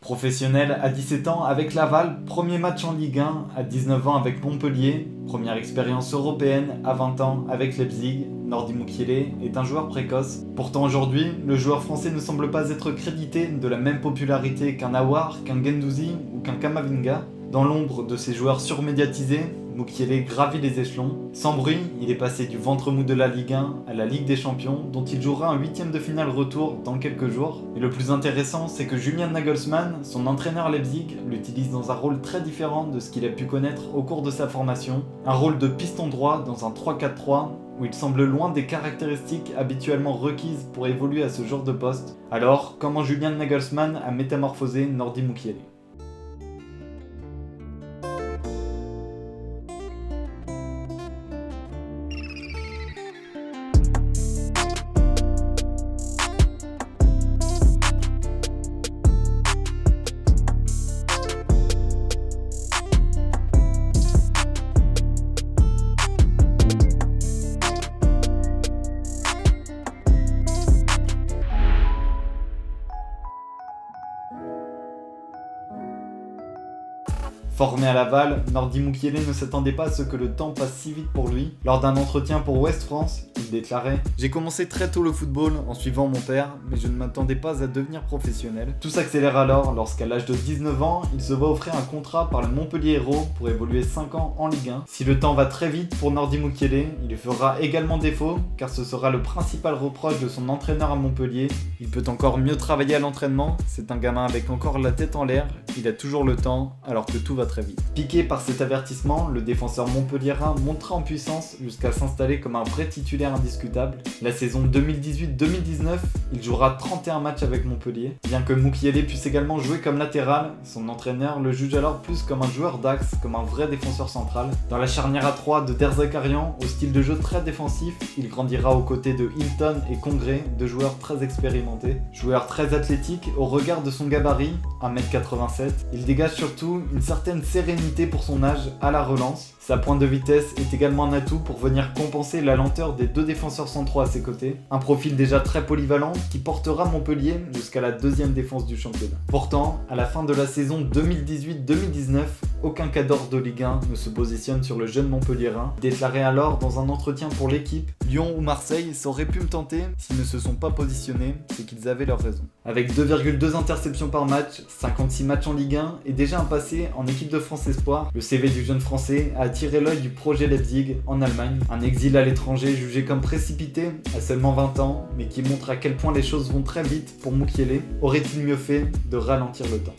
Professionnel à 17 ans avec Laval, premier match en Ligue 1, à 19 ans avec Montpellier, première expérience européenne à 20 ans avec Leipzig, Nordi Mukiele est un joueur précoce. Pourtant aujourd'hui, le joueur français ne semble pas être crédité de la même popularité qu'un Aouar, qu'un Guendouzi ou qu'un Kamavinga. Dans l'ombre de ces joueurs surmédiatisés, Mukiele gravit les échelons. Sans bruit, il est passé du ventre mou de la Ligue 1 à la Ligue des Champions, dont il jouera un 8e de finale retour dans quelques jours. Et le plus intéressant, c'est que Julian Nagelsmann, son entraîneur Leipzig, l'utilise dans un rôle très différent de ce qu'il a pu connaître au cours de sa formation. Un rôle de piston droit dans un 3-4-3, où il semble loin des caractéristiques habituellement requises pour évoluer à ce genre de poste. Alors, comment Julian Nagelsmann a métamorphosé Nordi Mukiele ? Formé à Laval, Nordi Mukiele ne s'attendait pas à ce que le temps passe si vite pour lui. Lors d'un entretien pour Ouest France, il déclarait « J'ai commencé très tôt le football en suivant mon père, mais je ne m'attendais pas à devenir professionnel. » Tout s'accélère alors lorsqu'à l'âge de 19 ans, il se voit offrir un contrat par le Montpellier Hérault pour évoluer 5 ans en Ligue 1. Si le temps va très vite pour Nordi Mukiele, il lui fera également défaut, car ce sera le principal reproche de son entraîneur à Montpellier. Il peut encore mieux travailler à l'entraînement, c'est un gamin avec encore la tête en l'air, il a toujours le temps, alors que tout va très vite. Piqué par cet avertissement, le défenseur montpelliérain montera en puissance jusqu'à s'installer comme un vrai titulaire indiscutable. La saison 2018-2019, il jouera 31 matchs avec Montpellier. Bien que Mukiele puisse également jouer comme latéral, son entraîneur le juge alors plus comme un joueur d'axe, comme un vrai défenseur central. Dans la charnière à 3 de Der Zakarian, au style de jeu très défensif, il grandira aux côtés de Hilton et Congré, deux joueurs très expérimentés. Joueur très athlétique au regard de son gabarit, 1m87, il dégage surtout une certaine sérénité pour son âge à la relance. Sa pointe de vitesse est également un atout pour venir compenser la lenteur des deux défenseurs centraux à ses côtés. Un profil déjà très polyvalent qui portera Montpellier jusqu'à la 2e défense du championnat. Pourtant, à la fin de la saison 2018-2019, aucun cadre de Ligue 1 ne se positionne sur le jeune Montpelliérain. Déclaré alors dans un entretien pour l'équipe, Lyon ou Marseille, ça aurait pu me tenter s'ils ne se sont pas positionnés, c'est qu'ils avaient leur raison. Avec 2,2 interceptions par match, 56 matchs en Ligue 1 et déjà un passé en équipe de France Espoir, le CV du jeune français a attiré l'œil du projet Leipzig en Allemagne. Un exil à l'étranger jugé comme précipité à seulement 20 ans, mais qui montre à quel point les choses vont très vite pour Mukiele. Aurait-il mieux fait de ralentir le temps ?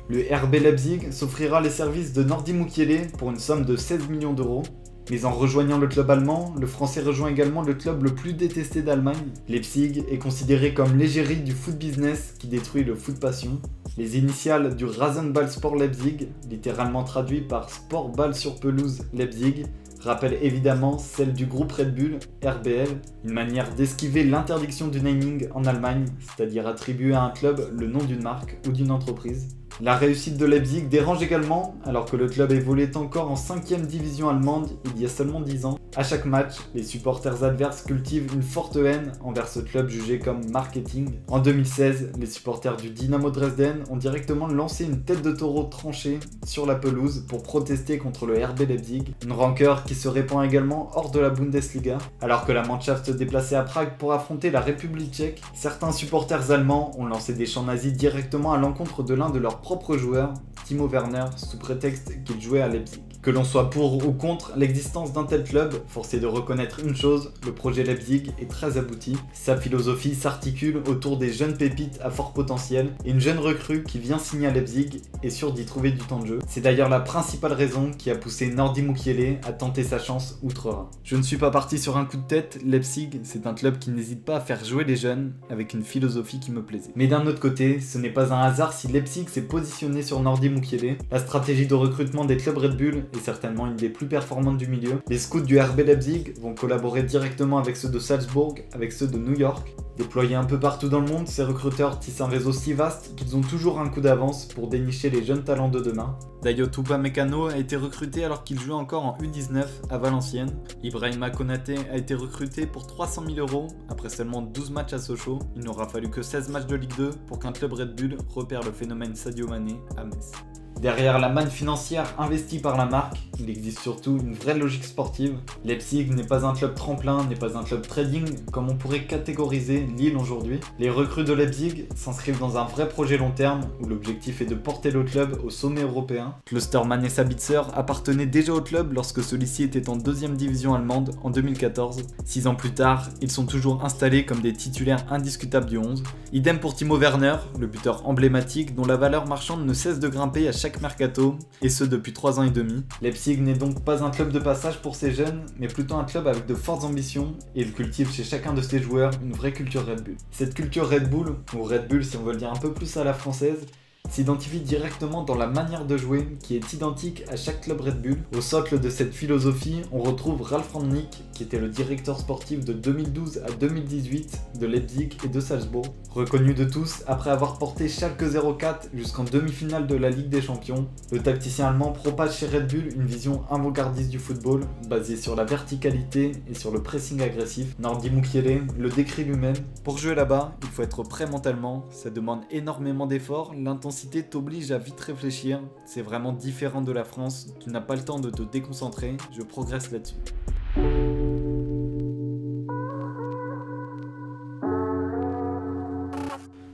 Le RB Leipzig s'offrira les services de Nordi Mukiele pour une somme de 16 millions d'euros. Mais en rejoignant le club allemand, le français rejoint également le club le plus détesté d'Allemagne. Leipzig est considéré comme l'égérie du foot business qui détruit le foot passion. Les initiales du Rasenball Sport Leipzig, littéralement traduit par Sport Ball sur pelouse Leipzig, rappellent évidemment celle du groupe Red Bull, RBL, une manière d'esquiver l'interdiction du naming en Allemagne, c'est-à-dire attribuer à un club le nom d'une marque ou d'une entreprise. La réussite de Leipzig dérange également, alors que le club évoluait encore en 5e division allemande il y a seulement 10 ans. À chaque match, les supporters adverses cultivent une forte haine envers ce club jugé comme marketing. En 2016, les supporters du Dynamo Dresden ont directement lancé une tête de taureau tranchée sur la pelouse pour protester contre le RB Leipzig, une rancœur qui se répand également hors de la Bundesliga. Alors que la Mannschaft se déplaçait à Prague pour affronter la République tchèque, certains supporters allemands ont lancé des chants nazis directement à l'encontre de l'un de leurs propres joueurs, Timo Werner, sous prétexte qu'il jouait à Leipzig. Que l'on soit pour ou contre l'existence d'un tel club, force est de reconnaître une chose, le projet Leipzig est très abouti. Sa philosophie s'articule autour des jeunes pépites à fort potentiel et une jeune recrue qui vient signer à Leipzig est sûre d'y trouver du temps de jeu. C'est d'ailleurs la principale raison qui a poussé Nordi Mukiele à tenter sa chance outre-Rhin. Je ne suis pas parti sur un coup de tête, Leipzig c'est un club qui n'hésite pas à faire jouer les jeunes avec une philosophie qui me plaisait. Mais d'un autre côté, ce n'est pas un hasard si Leipzig s'est positionné sur Nordi Mukiele. La stratégie de recrutement des clubs Red Bull et certainement une des plus performantes du milieu. Les scouts du RB Leipzig vont collaborer directement avec ceux de Salzbourg, avec ceux de New York. Déployés un peu partout dans le monde, ces recruteurs tissent un réseau si vaste qu'ils ont toujours un coup d'avance pour dénicher les jeunes talents de demain. Dayot Upamecano a été recruté alors qu'il jouait encore en U19 à Valenciennes. Ibrahima Konaté a été recruté pour 300 000 € après seulement 12 matchs à Sochaux. Il n'aura fallu que 16 matchs de Ligue 2 pour qu'un club Red Bull repère le phénomène Sadio Mané à Metz. Derrière la manne financière investie par la marque, il existe surtout une vraie logique sportive. Leipzig n'est pas un club tremplin, n'est pas un club trading comme on pourrait catégoriser Lille aujourd'hui. Les recrues de Leipzig s'inscrivent dans un vrai projet long terme où l'objectif est de porter le club au sommet européen. Klostermann et Sabitzer appartenaient déjà au club lorsque celui-ci était en 2e division allemande en 2014. 6 ans plus tard, ils sont toujours installés comme des titulaires indiscutables du 11. Idem pour Timo Werner, le buteur emblématique dont la valeur marchande ne cesse de grimper à chaque mercato, et ce depuis 3 ans et demi. Leipzig n'est donc pas un club de passage pour ses jeunes, mais plutôt un club avec de fortes ambitions, et il cultive chez chacun de ses joueurs une vraie culture Red Bull. Cette culture Red Bull, ou Red Bull si on veut le dire un peu plus à la française, s'identifie directement dans la manière de jouer qui est identique à chaque club Red Bull. Au socle de cette philosophie, on retrouve Ralf Rangnick, qui était le directeur sportif de 2012 à 2018 de Leipzig et de Salzbourg, reconnu de tous après avoir porté Schalke 04 jusqu'en demi-finale de la Ligue des Champions. Le tacticien allemand propage chez Red Bull une vision avant-gardiste du football, basée sur la verticalité et sur le pressing agressif. Nordi Mukiele le décrit lui-même. Pour jouer là-bas, il faut être prêt mentalement, ça demande énormément d'efforts, l'intensité t'oblige à vite réfléchir, c'est vraiment différent de la France, tu n'as pas le temps de te déconcentrer, je progresse là-dessus.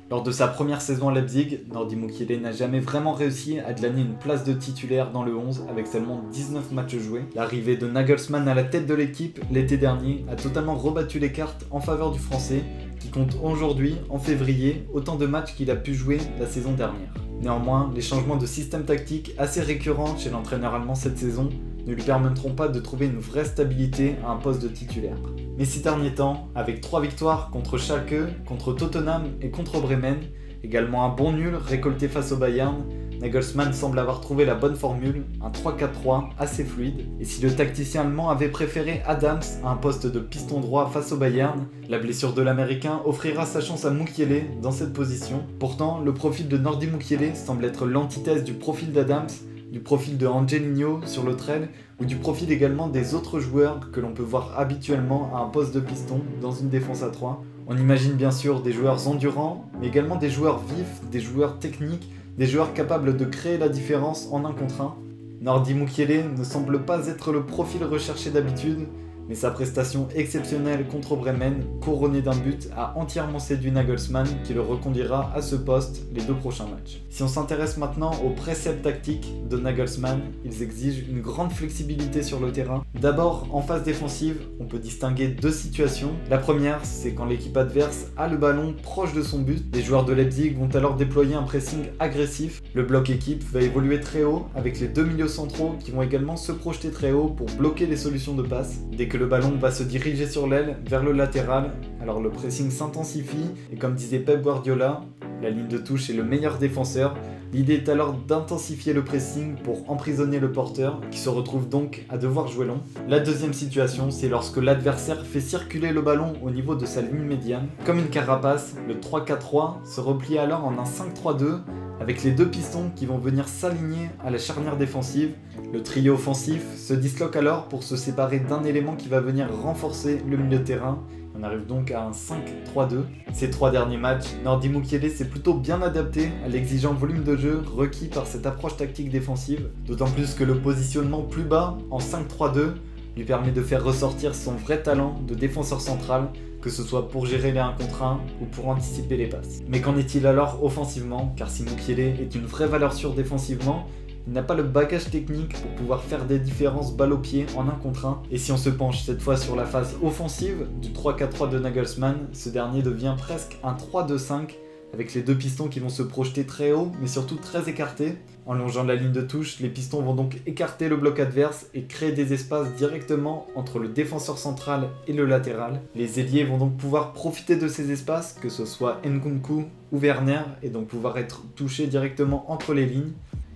Lors de sa première saison à Leipzig, Nordi Mukiele n'a jamais vraiment réussi à glaner une place de titulaire dans le 11 avec seulement 19 matchs joués. L'arrivée de Nagelsmann à la tête de l'équipe l'été dernier a totalement rebattu les cartes en faveur du Français, qui compte aujourd'hui, en février, autant de matchs qu'il a pu jouer la saison dernière. Néanmoins, les changements de système tactique assez récurrents chez l'entraîneur allemand cette saison ne lui permettront pas de trouver une vraie stabilité à un poste de titulaire. Mais ces derniers temps, avec 3 victoires contre Schalke, contre Tottenham et contre Bremen, également un bon nul récolté face au Bayern, Nagelsmann semble avoir trouvé la bonne formule, un 3-4-3 assez fluide. Et si le tacticien allemand avait préféré Adams à un poste de piston droit face au Bayern, la blessure de l'américain offrira sa chance à Mukiele dans cette position. Pourtant, le profil de Nordi Mukiele semble être l'antithèse du profil d'Adams, du profil de Angelino sur l'autre aile, ou du profil également des autres joueurs que l'on peut voir habituellement à un poste de piston dans une défense à 3. On imagine bien sûr des joueurs endurants, mais également des joueurs vifs, des joueurs techniques, des joueurs capables de créer la différence en 1 contre 1. Nordi Mukiele ne semble pas être le profil recherché d'habitude, mais sa prestation exceptionnelle contre Bremen, couronnée d'un but, a entièrement séduit Nagelsmann qui le reconduira à ce poste les 2 prochains matchs. Si on s'intéresse maintenant aux préceptes tactiques de Nagelsmann, ils exigent une grande flexibilité sur le terrain. D'abord, en phase défensive, on peut distinguer 2 situations. La première, c'est quand l'équipe adverse a le ballon proche de son but. Les joueurs de Leipzig vont alors déployer un pressing agressif. Le bloc équipe va évoluer très haut avec les 2 milieux centraux qui vont également se projeter très haut pour bloquer les solutions de passe. Dès que le ballon va se diriger sur l'aile vers le latéral, alors le pressing s'intensifie et comme disait Pep Guardiola, la ligne de touche est le meilleur défenseur. L'idée est alors d'intensifier le pressing pour emprisonner le porteur qui se retrouve donc à devoir jouer long. La deuxième situation, c'est lorsque l'adversaire fait circuler le ballon au niveau de sa ligne médiane. Comme une carapace, le 3-4-3 se replie alors en un 5-3-2 avec les 2 pistons qui vont venir s'aligner à la charnière défensive. Le trio offensif se disloque alors pour se séparer d'un élément qui va venir renforcer le milieu de terrain. On arrive donc à un 5-3-2. Ces 3 derniers matchs, Nordi Mukiele s'est plutôt bien adapté à l'exigeant volume de jeu requis par cette approche tactique défensive, d'autant plus que le positionnement plus bas en 5-3-2 lui permet de faire ressortir son vrai talent de défenseur central, que ce soit pour gérer les 1 contre 1 ou pour anticiper les passes. Mais qu'en est-il alors offensivement? Car si Mukiele est une vraie valeur sûre défensivement, il n'a pas le bagage technique pour pouvoir faire des différences balle au pied en 1 contre 1. Et si on se penche cette fois sur la phase offensive du 3-4-3 de Nagelsmann, ce dernier devient presque un 3-2-5 avec les 2 pistons qui vont se projeter très haut mais surtout très écartés. En longeant la ligne de touche, les pistons vont donc écarter le bloc adverse et créer des espaces directement entre le défenseur central et le latéral. Les ailiers vont donc pouvoir profiter de ces espaces, que ce soit Nkunku ou Werner, et donc pouvoir être touchés directement entre les lignes.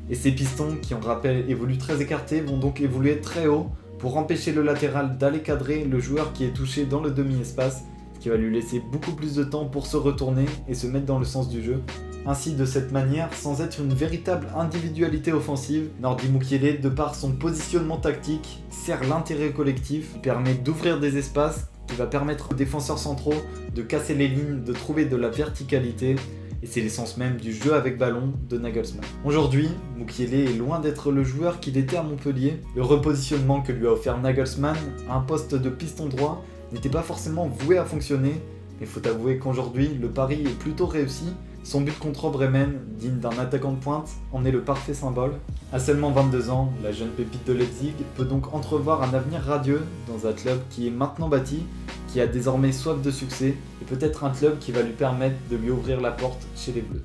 Et ces pistons, qui en rappel évoluent très écartés, vont donc évoluer très haut pour empêcher le latéral d'aller cadrer le joueur qui est touché dans le demi-espace, ce qui va lui laisser beaucoup plus de temps pour se retourner et se mettre dans le sens du jeu. Ainsi, de cette manière, sans être une véritable individualité offensive, Nordi Mukiele, de par son positionnement tactique, sert l'intérêt collectif, il permet d'ouvrir des espaces, qui va permettre aux défenseurs centraux de casser les lignes, de trouver de la verticalité, et c'est l'essence même du jeu avec ballon de Nagelsmann. Aujourd'hui, Mukiele est loin d'être le joueur qu'il était à Montpellier. Le repositionnement que lui a offert Nagelsmann à un poste de piston droit n'était pas forcément voué à fonctionner, mais faut avouer qu'aujourd'hui, le pari est plutôt réussi. Son but contre Bremen, digne d'un attaquant de pointe, en est le parfait symbole. À seulement 22 ans, la jeune pépite de Leipzig peut donc entrevoir un avenir radieux dans un club qui est maintenant bâti, qui a désormais soif de succès, et peut-être un club qui va lui permettre de lui ouvrir la porte chez les Bleus.